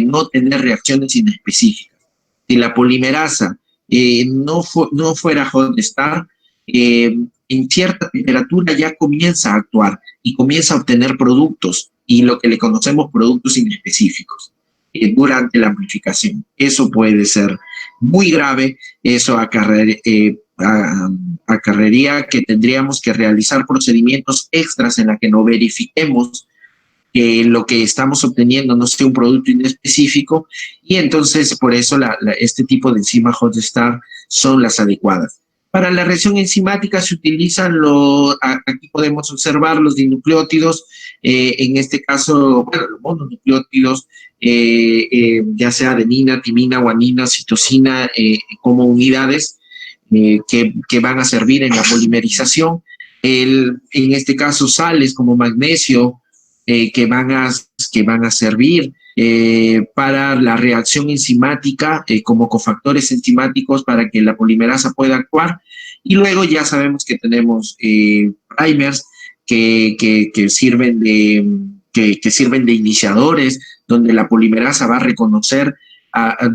no tener reacciones inespecíficas. Si la polimerasa no fuera hot star, en cierta temperatura ya comienza a actuar y comienza a obtener productos, y lo que le conocemos productos inespecíficos durante la amplificación. Eso puede ser muy grave, eso acarrearía que tendríamos que realizar procedimientos extras en la que no verifiquemos que lo que estamos obteniendo no sea un producto inespecífico, y entonces por eso este tipo de enzimas hot star son las adecuadas. Para la reacción enzimática se utilizan aquí podemos observar los dinucleótidos, en este caso, bueno, los mononucleótidos, ya sea adenina, timina, guanina, citosina, como unidades que van a servir en la polimerización. En este caso, sales como magnesio, que van a servir para la reacción enzimática como cofactores enzimáticos para que la polimerasa pueda actuar. Y luego ya sabemos que tenemos primers que sirven de iniciadores, donde la polimerasa va a reconocer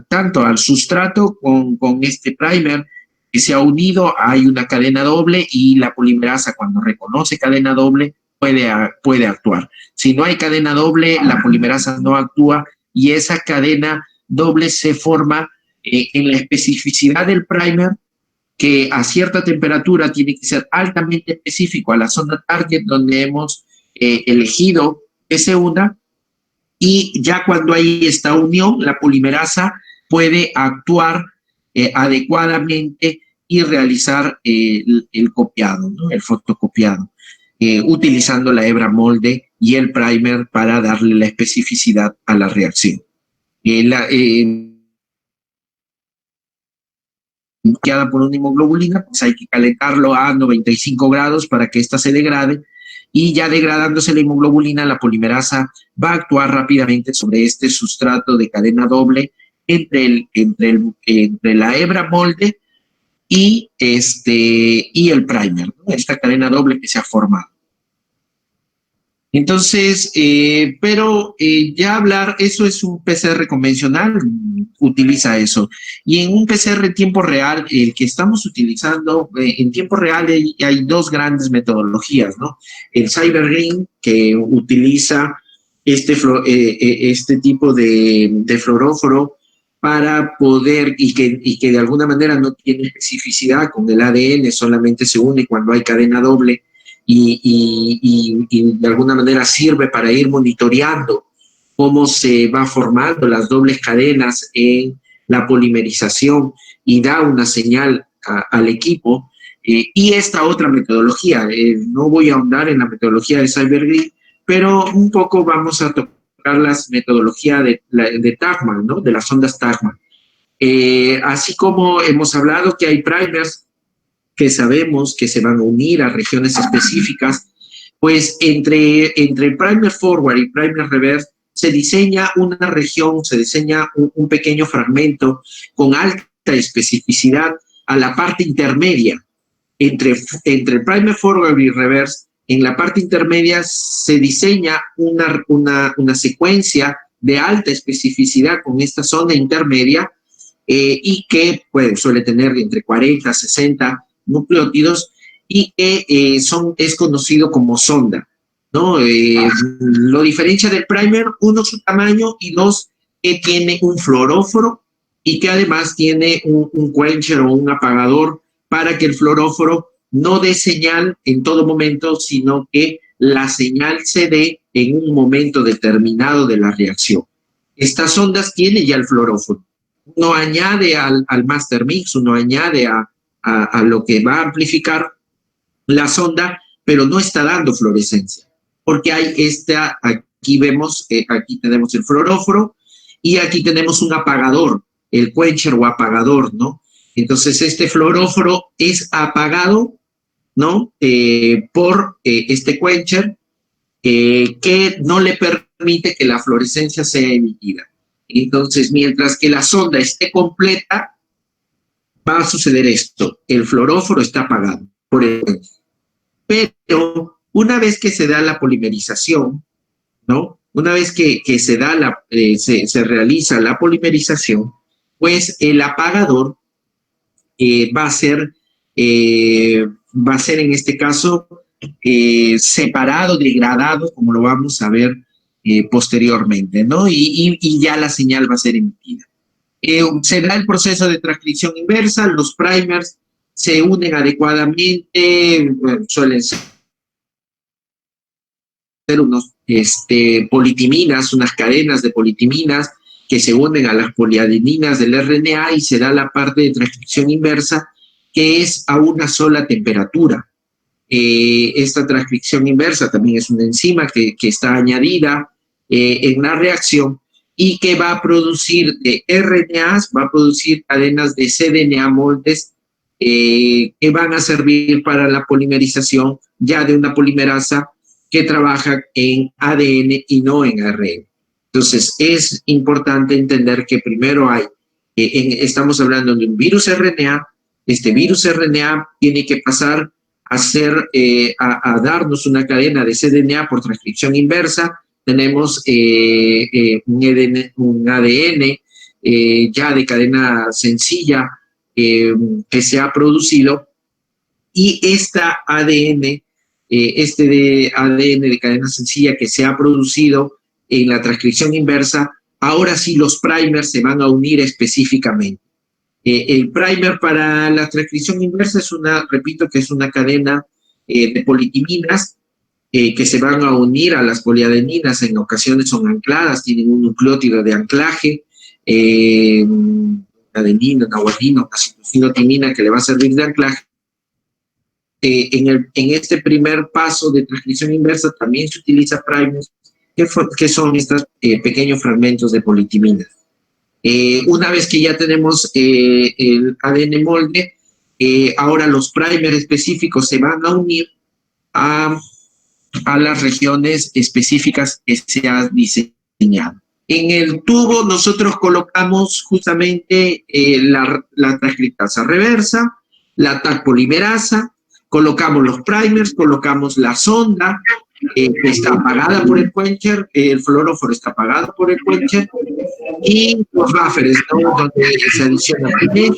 tanto al sustrato con este primer que se ha unido, hay una cadena doble, y la polimerasa, cuando reconoce cadena doble, puede actuar. Si no hay cadena doble, la polimerasa no actúa, y esa cadena doble se forma en la especificidad del primer, que a cierta temperatura tiene que ser altamente específico a la zona target donde hemos elegido que se una, y ya cuando hay esta unión, la polimerasa puede actuar adecuadamente y realizar el copiado, ¿no? El fotocopiado, utilizando la hebra molde y el primer para darle la especificidad a la reacción. Copiada por una hemoglobulina, pues hay que calentarlo a 95 grados para que ésta se degrade, y ya degradándose la hemoglobulina, la polimerasa va a actuar rápidamente sobre este sustrato de cadena doble entre la hebra molde y el primer, ¿no? Esta cadena doble que se ha formado. Entonces, ya hablar, eso es un PCR convencional, utiliza eso. Y en un PCR en tiempo real, el que estamos utilizando, en tiempo real hay dos grandes metodologías, ¿no? El CyberGreen, que utiliza este tipo de fluoróforo para poder, y que de alguna manera no tiene especificidad con el ADN, solamente se une cuando hay cadena doble, y de alguna manera sirve para ir monitoreando cómo se va formando las dobles cadenas en la polimerización y da una señal al equipo. Y esta otra metodología, no voy a ahondar en la metodología de CyberGreen, pero un poco vamos a tocar las metodologías de Tachman, ¿no? De las ondas Tachman. Así como hemos hablado que hay primers que sabemos que se van a unir a regiones específicas, pues entre el primer forward y primer reverse se diseña una región, se diseña un pequeño fragmento con alta especificidad a la parte intermedia. Entre el primer forward y reverse, en la parte intermedia se diseña una secuencia de alta especificidad con esta zona intermedia, y que suele tener entre 40 a 60 nucleótidos, y que es conocido como sonda, ¿no? Lo diferencia del primer, uno, su tamaño, y dos, que tiene un fluoróforo y que además tiene un quencher o un apagador para que el fluoróforo no dé señal en todo momento, sino que la señal se dé en un momento determinado de la reacción. Estas ondas tiene ya el fluoróforo. Uno añade al master mix, uno añade a lo que va a amplificar la sonda, pero no está dando fluorescencia, porque hay aquí vemos, aquí tenemos el fluoróforo, y aquí tenemos un apagador, el quencher o apagador, ¿no? Entonces este fluoróforo es apagado, ¿no? Por este quencher, que no le permite que la fluorescencia sea emitida. Entonces, mientras que la sonda esté completa, va a suceder esto: el fluoróforo está apagado por el quencher. Pero una vez que se da la polimerización, ¿no? Una vez que se da se realiza la polimerización, pues el apagador va a ser en este caso separado, degradado, como lo vamos a ver posteriormente, ¿no? Y ya la señal va a ser emitida. Se da el proceso de transcripción inversa, los primers se unen adecuadamente, bueno, suelen ser unos politiminas, unas cadenas de politiminas que se unen a las poliadeninas del RNA y se da la parte de transcripción inversa que es a una sola temperatura. Esta transcripción inversa también es una enzima que está añadida en la reacción y que va a producir de RNAs, va a producir cadenas de cDNA moldes que van a servir para la polimerización ya de una polimerasa que trabaja en ADN y no en ARN. Entonces, es importante entender que primero estamos hablando de un virus RNA. Este virus RNA tiene que pasar a darnos una cadena de cDNA por transcripción inversa. Tenemos un ADN ya de cadena sencilla que se ha producido y esta ADN, ADN de cadena sencilla que se ha producido en la transcripción inversa, ahora sí los primers se van a unir específicamente. El primer para la transcripción inversa repito que es una cadena de politiminas que se van a unir a las poliadeninas, en ocasiones son ancladas, tienen un nucleótido de anclaje, adenina, guanina, una citosinotimina que le va a servir de anclaje. En este primer paso de transcripción inversa también se utiliza primers, que son estos pequeños fragmentos de politiminas. Una vez que ya tenemos el ADN molde, ahora los primers específicos se van a unir a las regiones específicas que se ha diseñado. En el tubo nosotros colocamos justamente la transcriptasa reversa, la TAC polimerasa, colocamos los primers, colocamos la sonda, que está apagada por el quencher, el fluoróforo está apagado por el quencher, y los buffers, ¿no? Donde se adiciona el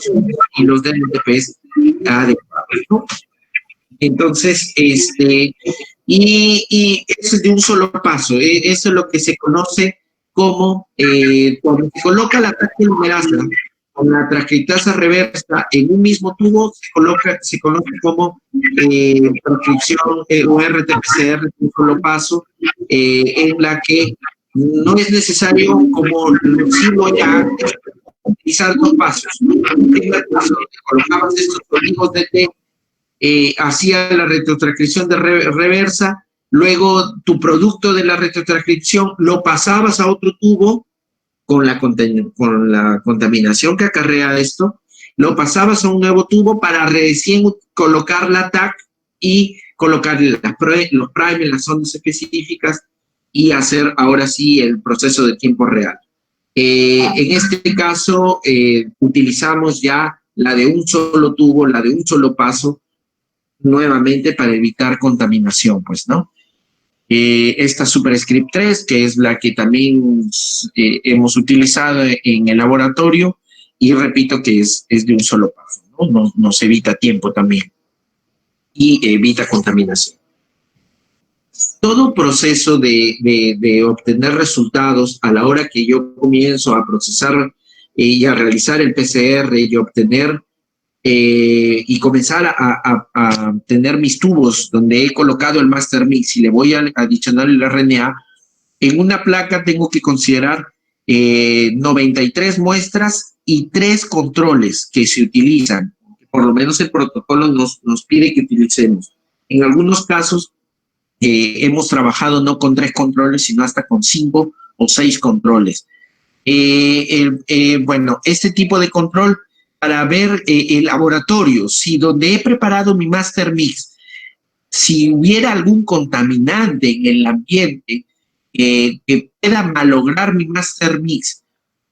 y los DNTPs adecuados, ¿no? Entonces, y eso es de un solo paso, eso es lo que se conoce como, cuando se coloca la polimerasa con la transcriptasa reversa en un mismo tubo, se conoce como transcripción o RT-PCR de un solo paso, en la que no es necesario, como lo hicimos ya antes, utilizar dos pasos. El primer paso, colocabas estos olivos de té, hacía la retrotranscripción de reversa, luego tu producto de la retrotranscripción lo pasabas a otro tubo con la contaminación que acarrea esto, lo pasabas a un nuevo tubo para recién colocar la TAC y colocar los primers, las ondas específicas y hacer ahora sí el proceso de tiempo real. En este caso utilizamos ya la de un solo tubo, la de un solo paso, nuevamente para evitar contaminación, pues, ¿no? Esta Superscript 3, que es la que también hemos utilizado en el laboratorio, y repito que es de un solo paso, ¿no? Nos evita tiempo también y evita contaminación. Todo proceso de obtener resultados a la hora que yo comienzo a procesar y a realizar el PCR y obtener y comenzar a tener mis tubos donde he colocado el master mix y le voy a adicionar el RNA, en una placa tengo que considerar 93 muestras y 3 controles que se utilizan. Por lo menos el protocolo nos pide que utilicemos. En algunos casos hemos trabajado no con 3 controles, sino hasta con 5 o 6 controles. Bueno, este tipo de control para ver el laboratorio, si donde he preparado mi master mix, si hubiera algún contaminante en el ambiente que pueda malograr mi master mix,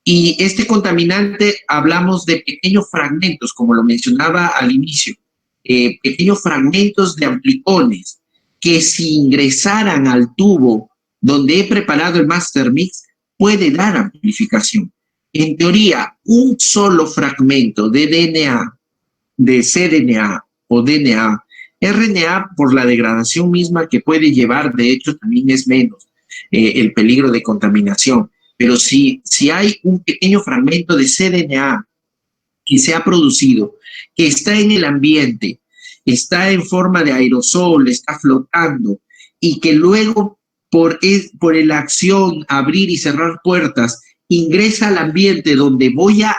y este contaminante hablamos de pequeños fragmentos, como lo mencionaba al inicio, pequeños fragmentos de amplicones que si ingresaran al tubo donde he preparado el master mix, puede dar amplificación. En teoría, un solo fragmento de DNA, de cDNA o DNA, RNA por la degradación misma que puede llevar, de hecho también es menos el peligro de contaminación. Pero si hay un pequeño fragmento de cDNA que se ha producido, que está en el ambiente, está en forma de aerosol, está flotando, y que luego por la acción, abrir y cerrar puertas, ingresa al ambiente donde voy a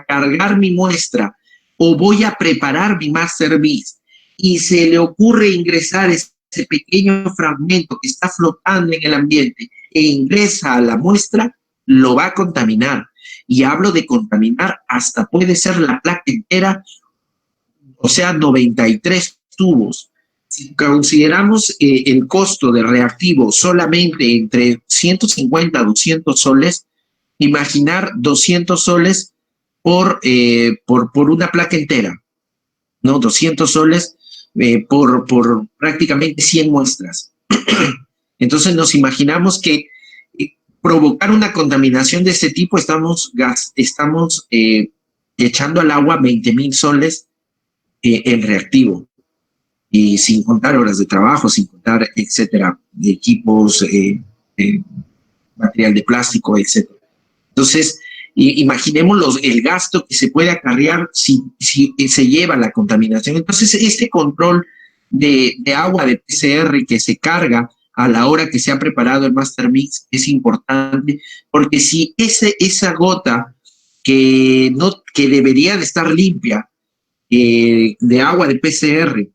cargar mi muestra o voy a preparar mi master mix, y se le ocurre ingresar ese pequeño fragmento que está flotando en el ambiente e ingresa a la muestra, lo va a contaminar. Y hablo de contaminar hasta puede ser la placa entera, o sea, 93 tubos. Si consideramos el costo de reactivo solamente entre 150 a 200 soles, imaginar 200 soles por una placa entera, ¿no? 200 soles por prácticamente 100 muestras. Entonces nos imaginamos que provocar una contaminación de este tipo, estamos echando al agua 20,000 soles en reactivo, y sin contar horas de trabajo, sin contar, etcétera, de equipos, material de plástico, etcétera. Entonces, imaginemos el gasto que se puede acarrear si se lleva la contaminación. Entonces, este control de agua de PCR que se carga a la hora que se ha preparado el master mix es importante, porque si esa gota que debería de estar limpia de agua de PCR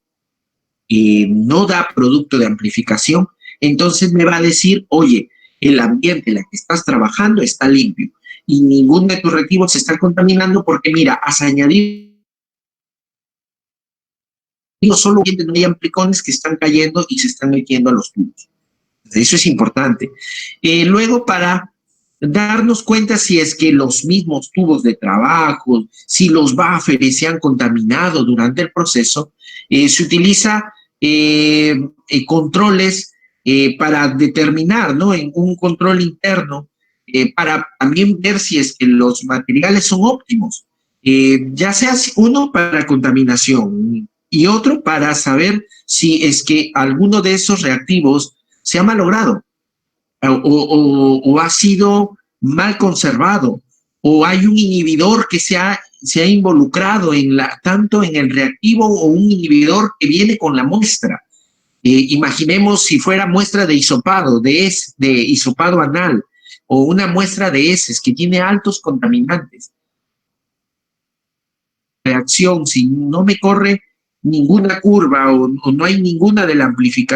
no da producto de amplificación, entonces me va a decir, oye, el ambiente en el que estás trabajando está limpio y ninguno de tus reactivos se está contaminando porque, mira, has añadido solo no hay amplicones que están cayendo y se están metiendo a los tubos. Eso es importante. Luego, para darnos cuenta si es que los mismos tubos de trabajo, si los buffers se han contaminado durante el proceso, se utiliza controles para determinar, ¿no? En un control interno, para también ver si es que los materiales son óptimos, ya sea uno para contaminación y otro para saber si es que alguno de esos reactivos se ha malogrado o ha sido mal conservado, o hay un inhibidor que se ha involucrado tanto en el reactivo, o un inhibidor que viene con la muestra. Imaginemos si fuera muestra de hisopado, de hisopado anal, o una muestra de heces que tiene altos contaminantes. Reacción, si no me corre ninguna curva o no hay ninguna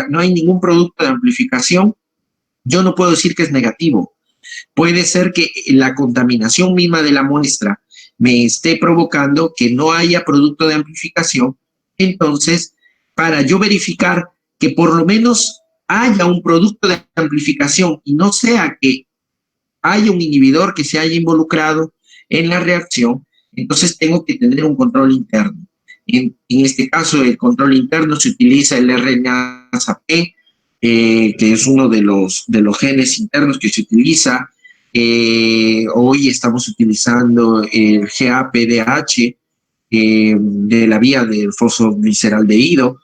no hay ningún producto de amplificación, yo no puedo decir que es negativo. Puede ser que la contaminación misma de la muestra me esté provocando que no haya producto de amplificación. Entonces, para yo verificar que por lo menos haya un producto de amplificación y no sea que haya un inhibidor que se haya involucrado en la reacción, entonces tengo que tener un control interno. En este caso, el control interno se utiliza el RNA-P, que es uno de los genes internos que se utiliza. Hoy estamos utilizando el GAPDH de la vía del fosfogliceraldehído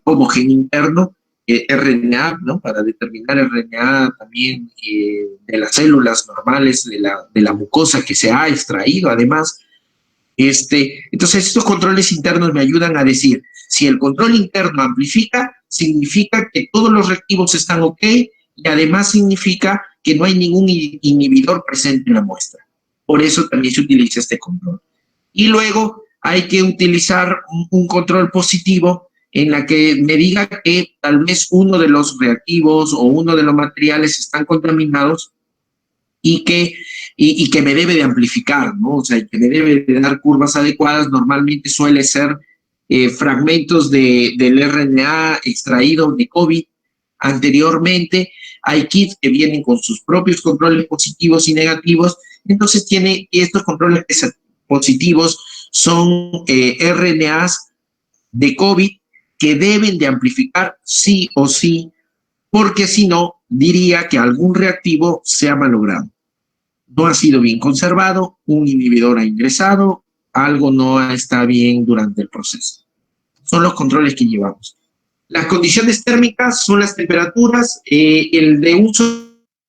como gen interno, RNA, ¿no? Para determinar RNA también de las células normales de la mucosa que se ha extraído además. Entonces, estos controles internos me ayudan a decir, si el control interno amplifica, significa que todos los reactivos están ok, y además significa que no hay ningún inhibidor presente en la muestra. Por eso también se utiliza este control. Y luego hay que utilizar un control positivo en la que me diga que tal vez uno de los reactivos o uno de los materiales están contaminados y que me debe de amplificar, ¿no? O sea, que me debe de dar curvas adecuadas. Normalmente suele ser fragmentos del RNA extraído de COVID anteriormente. Hay kits que vienen con sus propios controles positivos y negativos. Entonces estos controles positivos son RNAs de COVID que deben de amplificar sí o sí, porque si no, diría que algún reactivo se ha malogrado. No ha sido bien conservado, un inhibidor ha ingresado, algo no está bien durante el proceso. Son los controles que llevamos. Las condiciones térmicas son las temperaturas, el de uso